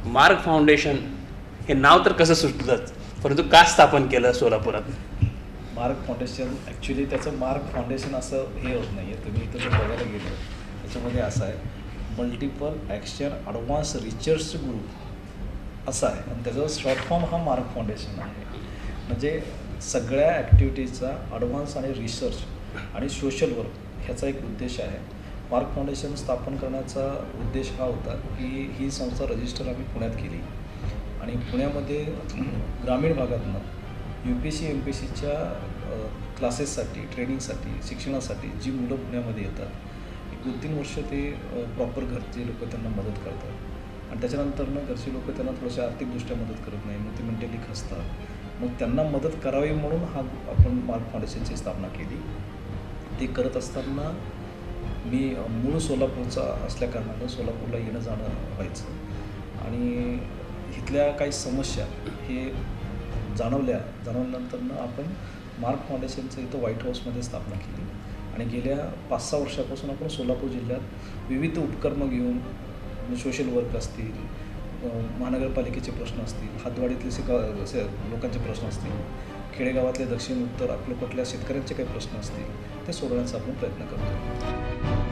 मार्ग फाउंडेशन हे नाव तर कसं सुचलंच, परंतु का स्थापन केलं सोलापुरात? मार्ग फाउंडेशन ॲक्च्युली त्याचं मार्ग फाउंडेशन असं हे होत नाही आहे. तुम्ही इथं जर बघायला गेलं त्याच्यामध्ये असं आहे, multiple action advance research group असं आहे आणि त्याचा शॉर्ट फॉर्म हा मार्ग फाउंडेशन आहे. म्हणजे सगळ्या ॲक्टिव्हिटीजचा ॲडव्हान्स आणि रिसर्च आणि सोशल वर्क ह्याचा एक उद्देश आहे. मार्ग फाउंडेशन स्थापन करण्याचा उद्देश हा होता की ही संस्था रजिस्टर आम्ही पुण्यात केली आणि पुण्यामध्ये ग्रामीण भागातनं UPSC MPSCच्या क्लासेससाठी, ट्रेनिंगसाठी, शिक्षणासाठी जी मुलं पुण्यामध्ये येतात, 1-2-3 वर्ष ते प्रॉपर घरचे लोक त्यांना मदत करतात आणि त्याच्यानंतरनं घरचे लोक त्यांना थोडंसं आर्थिकदृष्ट्या मदत करत नाही, मग ते मेंटली खचतात. मग त्यांना मदत करावी म्हणून हा आपण मार्ग फाउंडेशनची स्थापना केली. ते करत असताना मी मूळ सोलापूरचा असल्याकारणानं सोलापूरला येणं जाणं व्हायचं आणि इथल्या काही समस्या हे जाणवल्यानंतरनं आपण मार्ग फाउंडेशनचं इथं व्हाईट हाऊसमध्ये स्थापना केली आणि गेल्या 5-6 वर्षापासून आपण सोलापूर जिल्ह्यात विविध उपक्रम घेऊन सोशल वर्क असतील, महानगरपालिकेचे प्रश्न असतील, हातवाडीतले लोकांचे प्रश्न असतील, खेडेगावातले दक्षिण उत्तर अक्कलकोटल्या शेतकऱ्यांचे काही प्रश्न असतील ते सोडवण्याचा आपण प्रयत्न करतो.